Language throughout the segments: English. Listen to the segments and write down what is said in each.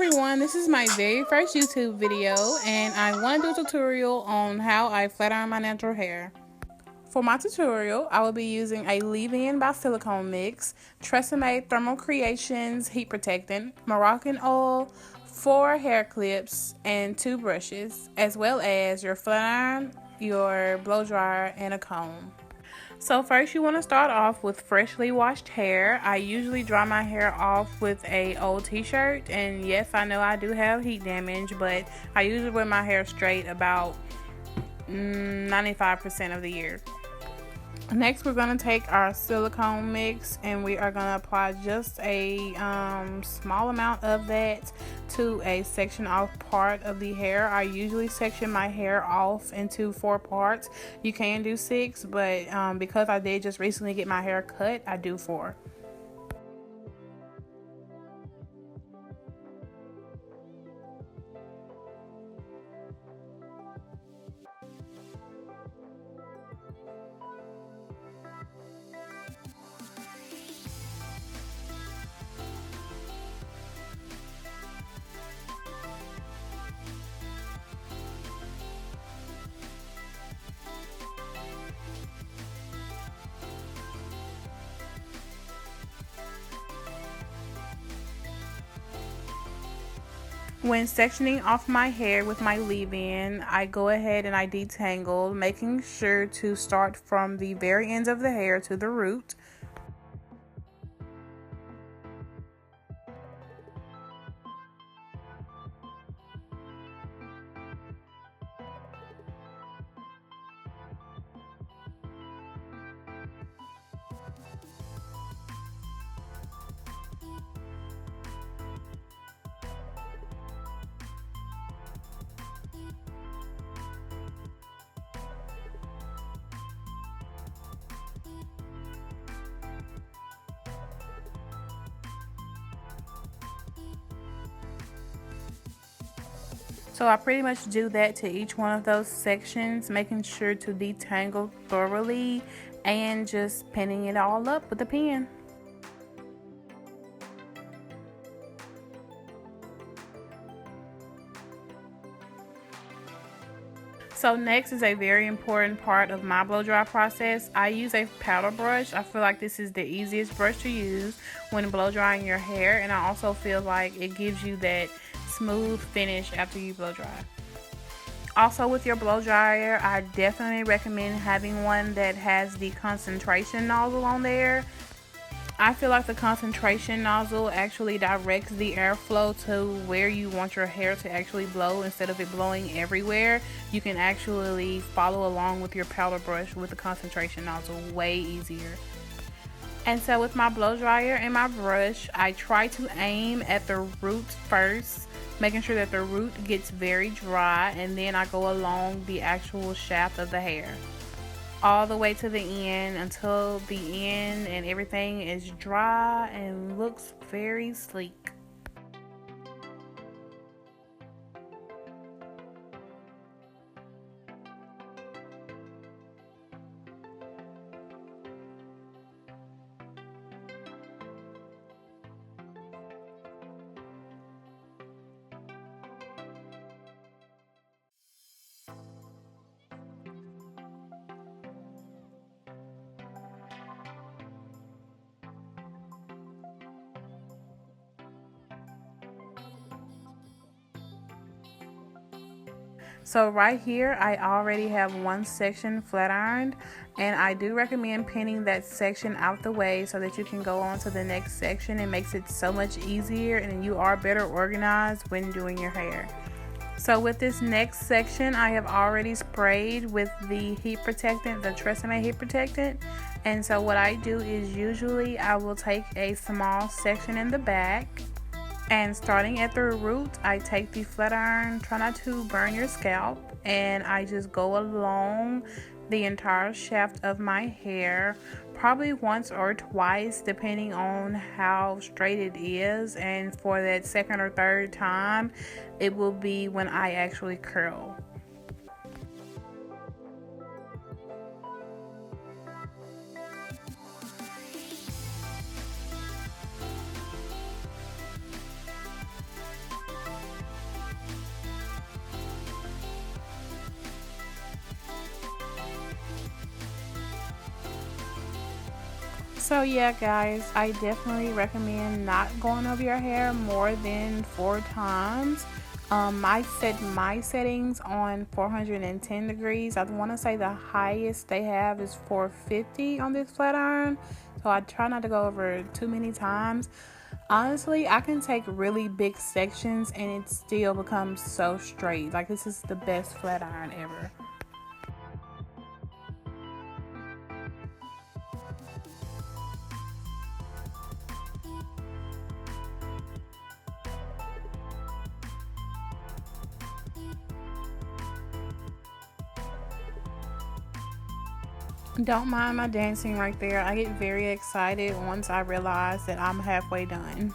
everyone, this is my very first YouTube video and I want to do a tutorial on how I flat iron my natural hair. For my tutorial, I will be using a leave-in by silicone mix, Tresemme Thermal Creations heat protectant, Moroccan Oil, 4 hair clips, and 2 brushes, as well as your flat iron, your blow dryer, and a comb. So first you want to start off with freshly washed hair. I usually dry my hair off with a old t-shirt, and yes, I know I do have heat damage, but I usually wear my hair straight about 95% of the year. Next, we're going to take our silicone mix and we are going to apply just a small amount of that to a section off part of the hair. I usually section my hair off into 4 parts. You can do 6, but because I did just recently get my hair cut, I do 4. When sectioning off my hair with my leave-in, I go ahead and I detangle, making sure to start from the very ends of the hair to the root. So I pretty much do that to each one of those sections, making sure to detangle thoroughly and just pinning it all up with a pin. So next is a very important part of my blow dry process. I use a powder brush. I feel like this is the easiest brush to use when blow drying your hair, and I also feel like it gives you that smooth finish after you blow dry. Also, with your blow dryer, I definitely recommend having one that has the concentration nozzle on there. I feel like the concentration nozzle actually directs the airflow to where you want your hair to actually blow instead of it blowing everywhere. You can actually follow along with your powder brush with the concentration nozzle way easier. And so with my blow dryer and my brush, I try to aim at the root first, making sure that the root gets very dry, and then I go along the actual shaft of the hair all the way to the end until the end and everything is dry and looks very sleek. So right here, I already have one section flat ironed, and I do recommend pinning that section out the way so that you can go on to the next section. It makes it so much easier and you are better organized when doing your hair. So with this next section, I have already sprayed with the heat protectant, the Tresemme heat protectant. And so what I do is usually I will take a small section in the back, and starting at the root, I take the flat iron, try not to burn your scalp, and I just go along the entire shaft of my hair, probably once or twice depending on how straight it is, and for that second or third time it will be when I actually curl. So yeah guys, I definitely recommend not going over your hair more than 4 times. I set my settings on 410 degrees. I want to say the highest they have is 450 on this flat iron, so I try not to go over too many times. Honestly, I can take really big sections and it still becomes so straight. Like, this is the best flat iron ever. Don't mind my dancing right there. I get very excited once I realize that I'm halfway done.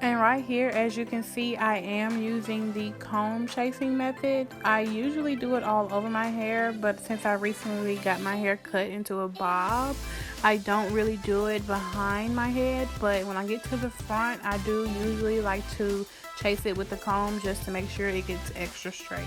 And right here, as you can see, I am using the comb chasing method. I usually do it all over my hair, but since I recently got my hair cut into a bob, I don't really do it behind my head. But when I get to the front, I do usually like to chase it with the comb just to make sure it gets extra straight.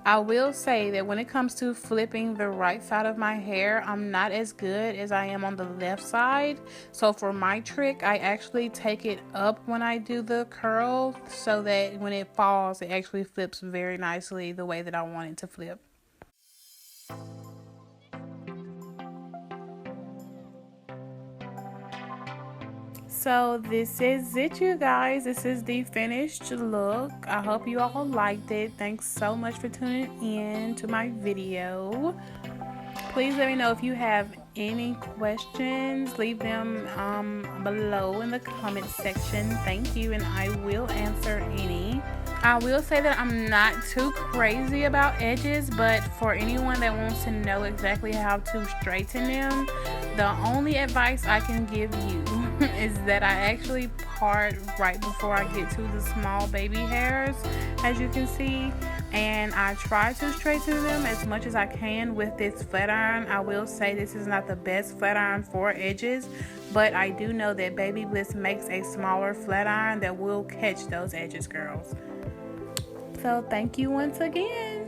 I will say that when it comes to flipping the right side of my hair, I'm not as good as I am on the left side. So for my trick, I actually take it up when I do the curl so that when it falls, it actually flips very nicely the way that I want it to flip. So this is it, you guys. This is the finished look. I hope you all liked it. Thanks so much for tuning in to my video. Please let me know if you have any questions. Leave them below in the comment section. Thank you, and I will answer any. I will say that I'm not too crazy about edges, but for anyone that wants to know exactly how to straighten them, the only advice I can give you is that I actually part right before I get to the small baby hairs, as you can see, and I try to straighten them as much as I can with this flat iron. I will say this is not the best flat iron for edges, but I do know that Babybliss makes a smaller flat iron that will catch those edges, girls. So thank you once again.